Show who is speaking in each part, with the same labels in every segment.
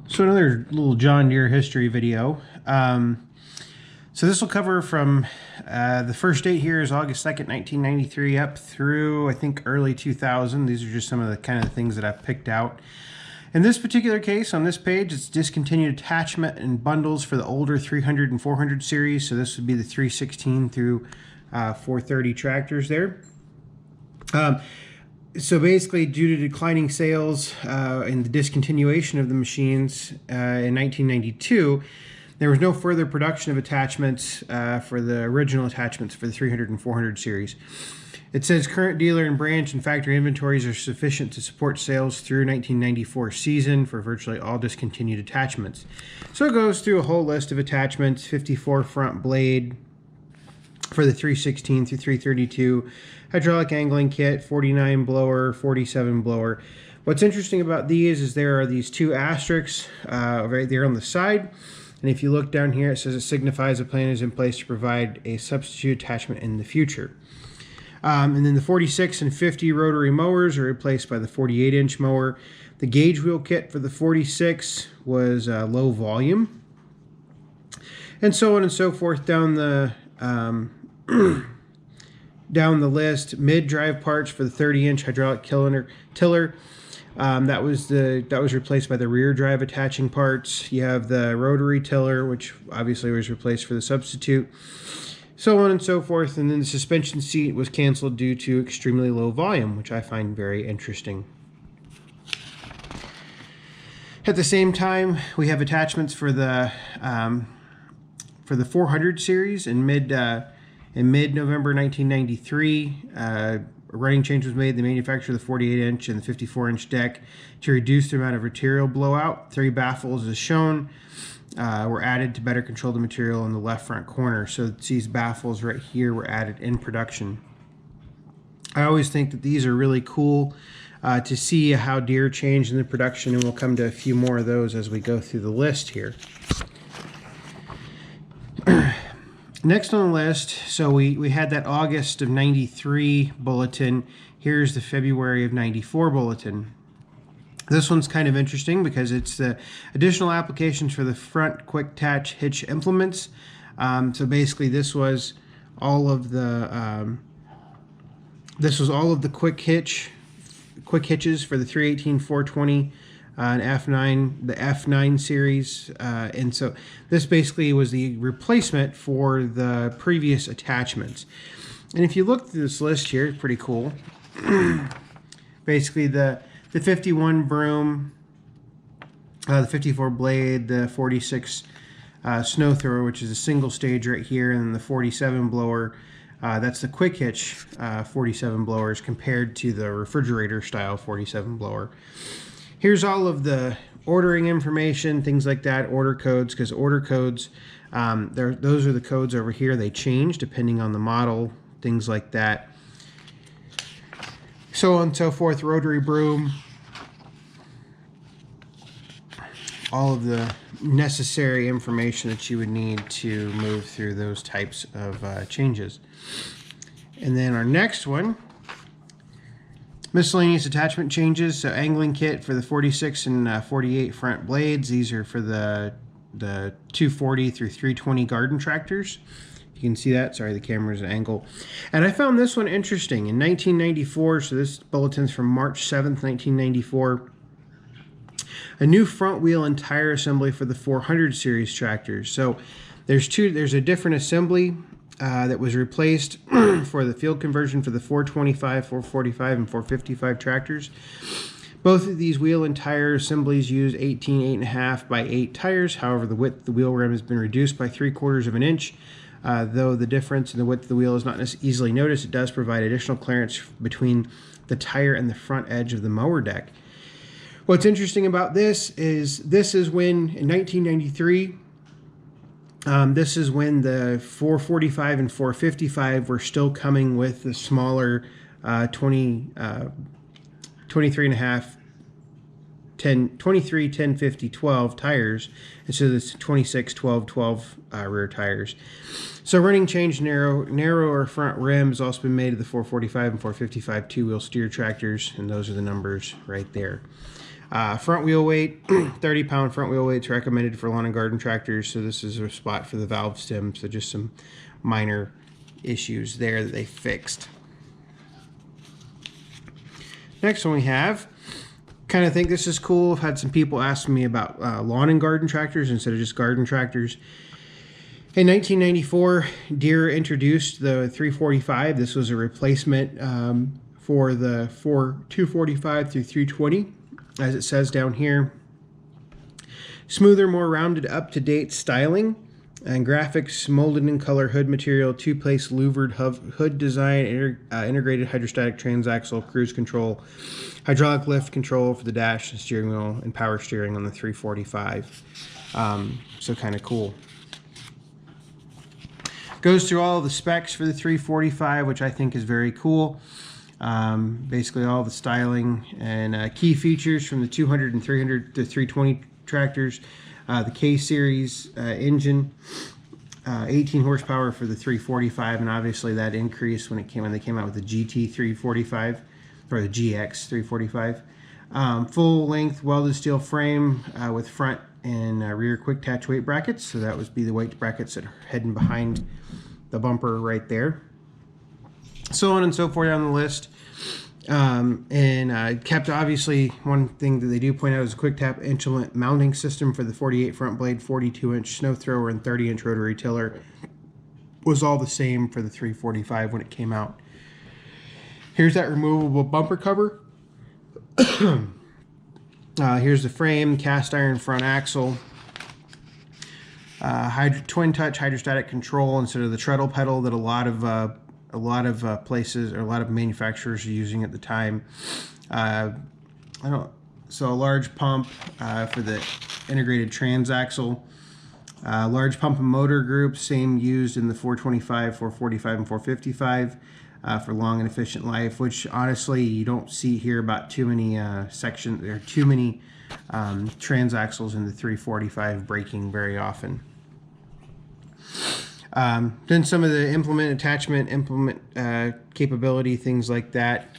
Speaker 1: So another little John Deere history video. So this will cover from the first date here is August 2nd, 1993 up through I think early 2000. These are just some of the kind of things that I've picked out. In this particular case on this page, it's discontinued attachment and bundles for the older 300 and 400 series. So this would be the 316 through 430 tractors there. So basically, due to declining sales and the discontinuation of the machines in 1992, there was no further production of attachments for the original attachments for the 300 and 400 series. It says current dealer and branch and factory inventories are sufficient to support sales through 1994 season for virtually all discontinued attachments. So it goes through a whole list of attachments: 54 front blade for the 316 through 332, hydraulic angling kit, 49 blower, 47 blower. What's interesting about these is there are these two asterisks right there on the side. And if you look down here, it says it signifies a plan is in place to provide a substitute attachment in the future. And then the 46 and 50 rotary mowers are replaced by the 48-inch mower. The gauge wheel kit for the 46 was low volume. And so on and so forth down the down the list. Mid-drive parts for the 30-inch hydraulic tiller. That was replaced by the rear drive attaching parts. You have the rotary tiller, which obviously was replaced for the substitute. So on and so forth. And then the suspension seat was canceled due to extremely low volume, which I find very interesting. At the same time, we have attachments for the 400 series in mid-November 1993. A running change was made. They manufactured the 48-inch and the 54-inch deck to reduce the amount of material blowout. 3 baffles, as shown, were added to better control the material in the left front corner. So these baffles right here were added in production. I always think that these are really cool to see how Deere changed in the production, and we'll come to a few more of those as we go through the list here. Next on the list, so we had that August of 93 bulletin. Here's the February of 94 bulletin. This one's kind of interesting because it's the additional applications for the front quick attach hitch implements. So basically, this was all of the quick hitches for the 318, 420. An F9, the F9 series, and so this basically was the replacement for the previous attachments. And if you look through this list here, it's pretty cool. Basically, the 51 broom, the 54 blade, the 46 snow thrower, which is a single stage right here, and then the 47 blower. That's the quick hitch 47 blowers compared to the refrigerator style 47 blower. Here's all of the ordering information, things like that, order codes, because order codes, those are the codes over here. They change depending on the model, things like that. So on and so forth, rotary broom, all of the necessary information that you would need to move through those types of changes. And then our next one, miscellaneous attachment changes. So angling kit for the 46 and 48 front blades. These are for the 240 through 320 garden tractors. You can see that. Sorry, the camera's an angle. And I found this one interesting. In 1994, so this bulletin's from March 7th, 1994, a new front wheel and tire assembly for the 400 series tractors. So there's a different assembly that was replaced for the field conversion for the 425, 445, and 455 tractors. Both of these wheel and tire assemblies use 18 8.5 by 8 tires. However, the width of the wheel rim has been reduced by 3/4 of an inch. Though the difference in the width of the wheel is not easily noticed, it does provide additional clearance between the tire and the front edge of the mower deck. What's interesting about this is when, in 1993, this is when the 445 and 455 were still coming with the smaller 23.5, 23, 10, 50, 12 tires instead of the 26, 12, 12 rear tires. So running change, narrower front rim has also been made of the 445 and 455 two-wheel steer tractors, and those are the numbers right there. Front wheel weight, 30-pound front wheel weight is recommended for lawn and garden tractors. So this is a spot for the valve stem. So just some minor issues there that they fixed. Next one we have, kind of think this is cool. I've had some people ask me about lawn and garden tractors instead of just garden tractors. In 1994, Deere introduced the 345. This was a replacement for the 245 through 320. As it says down here, smoother, more rounded, up-to-date styling and graphics, molded in color, hood material, two-place louvered hood design, integrated hydrostatic transaxle, cruise control, hydraulic lift control for the dash and steering wheel, and power steering on the 345. So kind of cool. Goes through all of the specs for the 345, which I think is very cool. Basically all the styling and key features from the 200 and 300 to 320 tractors. The K-Series engine, 18 horsepower for the 345, and obviously that increased when they came out with the GT 345 or the GX 345. Full length welded steel frame with front and rear quick attach weight brackets. So that would be the weight brackets that are heading behind the bumper right there. So on and so forth down the list. Kept, obviously, one thing that they do point out is a quick tap instrument mounting system for the 48 front blade, 42-inch snow thrower, and 30-inch rotary tiller. Was all the same for the 345 when it came out. Here's that removable bumper cover. Here's the frame, cast iron front axle, twin touch hydrostatic control instead of the treadle pedal that a lot of places or a lot of manufacturers are using at the time. So a large pump for the integrated transaxle, large pump and motor group, same used in the 425, 445, and 455 for long and efficient life. Which honestly you don't see here about too many sections. There are too many transaxles in the 345 braking very often. Then some of the implement capability, things like that.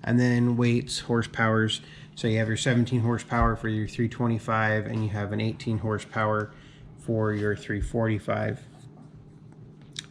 Speaker 1: And then weights, horsepowers. So you have your 17 horsepower for your 325 and you have an 18 horsepower for your 345.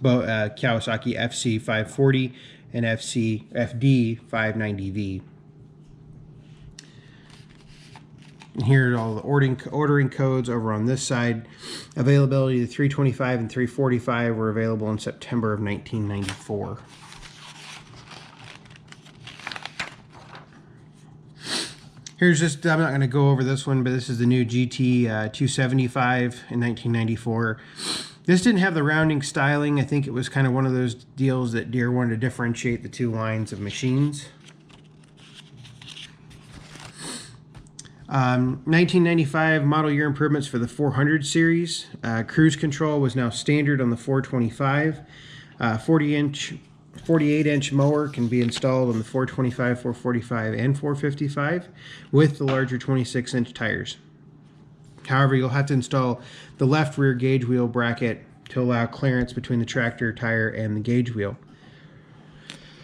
Speaker 1: Kawasaki FC 540 and FD 590V. And here are all the ordering codes over on this side. Availability of the 325 and 345 were available in September of 1994. Here's just, I'm not going to go over this one, but this is the new GT 275 in 1994. This didn't have the rounding styling. I think it was kind of one of those deals that Deere wanted to differentiate the two lines of machines. 1995 model year improvements for the 400 series. Cruise control was now standard on the 425. 48-inch mower can be installed on the 425, 445, and 455 with the larger 26-inch tires. However, you'll have to install the left rear gauge wheel bracket to allow clearance between the tractor tire and the gauge wheel.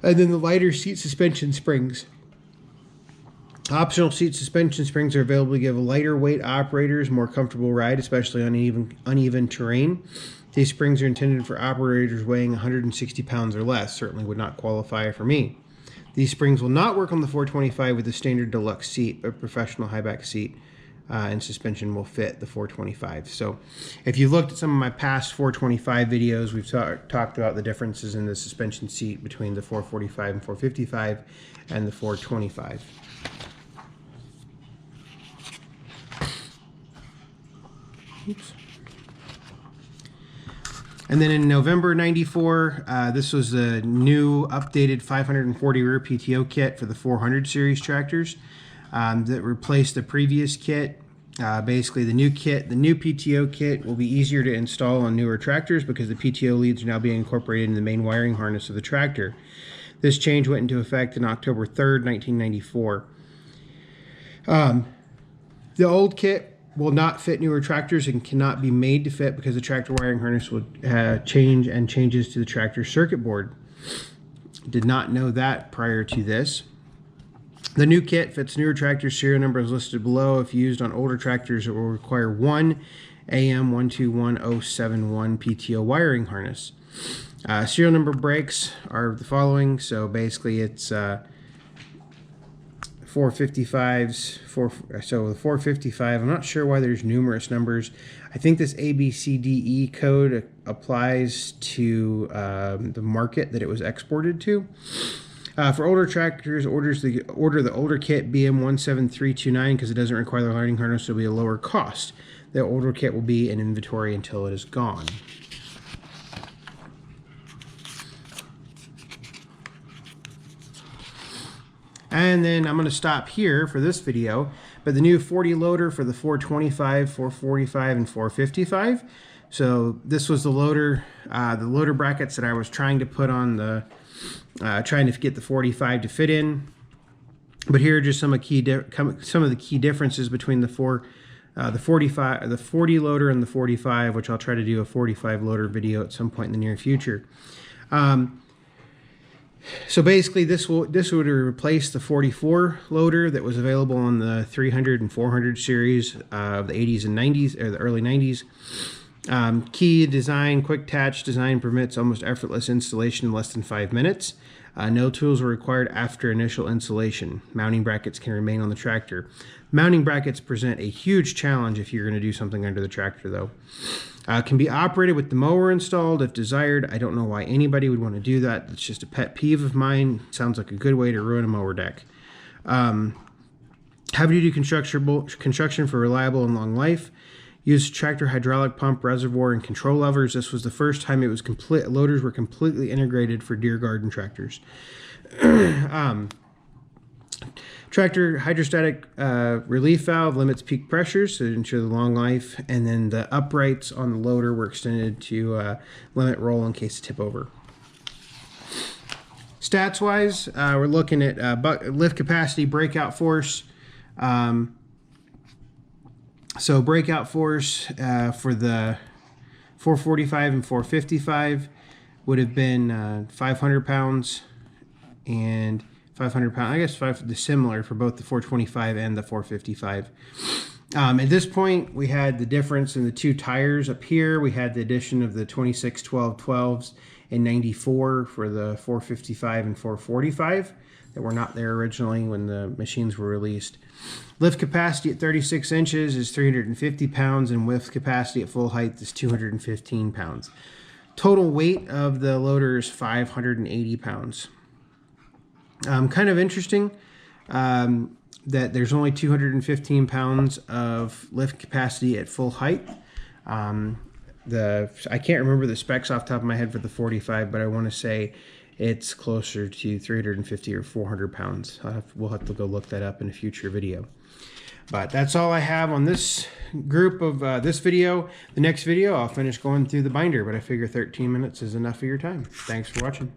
Speaker 1: And then the lighter seat suspension springs. Optional seat suspension springs are available to give lighter weight operators more comfortable ride, especially on uneven terrain. These springs are intended for operators weighing 160 pounds or less. Certainly would not qualify for me. These springs will not work on the 425 with the standard deluxe seat, but professional high back seat and suspension will fit the 425. So if you looked at some of my past 425 videos, we've talked about the differences in the suspension seat between the 445 and 455 and the 425. Oops. And then in November 94, this was the new updated 540 rear PTO kit for the 400 series tractors that replaced the previous kit. Basically, the new PTO kit will be easier to install on newer tractors because the PTO leads are now being incorporated in the main wiring harness of the tractor. This change went into effect on October 3rd, 1994. The old kit will not fit newer tractors and cannot be made to fit because the tractor wiring harness will change and changes to the tractor circuit board. Did not know that prior to this. The new kit fits newer tractors. Serial number is listed below. If used on older tractors, it will require one AM121071 PTO wiring harness. Serial number brakes are the following. So basically it's 455s. So the 455, I'm not sure why there's numerous numbers. I think this ABCDE code applies to the market that it was exported to. For older tractors, order the older kit BM17329 because it doesn't require the wiring harness, so it'll be a lower cost. The older kit will be in inventory until it is gone. And then I'm going to stop here for this video, but the new 40 loader for the 425, 445, and 455. So this was the loader brackets that I was trying to put on the, trying to get the 45 to fit in. But here are just some of the key differences between the 40 loader and the 45, which I'll try to do a 45 loader video at some point in the near future. So basically this would replace the 44 loader that was available on the 300 and 400 series of the 80s and 90s, or the early 90s. Key design, quick attach design permits almost effortless installation in less than 5 minutes. No tools are required after initial installation. Mounting brackets can remain on the tractor. Mounting brackets present a huge challenge if you're going to do something under the tractor though. Can be operated with the mower installed if desired. I don't know why anybody would want to do that. It's just a pet peeve of mine. Sounds like a good way to ruin a mower deck. Heavy-duty construction for reliable and long life. Use tractor hydraulic pump, reservoir, and control levers. This was the first time it was loaders were completely integrated for Deere garden tractors. Tractor hydrostatic relief valve limits peak pressures to ensure the long life, and then the uprights on the loader were extended to limit roll in case of tip over. Stats wise, we're looking at lift capacity, breakout force. So breakout force for the 445 and 455 would have been 500 pounds and 500 pounds. I guess similar for both the 425 and the 455. At this point, we had the difference in the two tires up here. We had the addition of the 26-12-12s and 94 for the 455 and 445 that were not there originally when the machines were released. Lift capacity at 36 inches is 350 pounds, and lift capacity at full height is 215 pounds. Total weight of the loader is 580 pounds. Kind of interesting that there's only 215 pounds of lift capacity at full height. I can't remember the specs off the top of my head for the 45, but I want to say it's closer to 350 or 400 pounds. We'll have to go look that up in a future video. But that's all I have on this group of this video. The next video, I'll finish going through the binder, but I figure 13 minutes is enough of your time. Thanks for watching.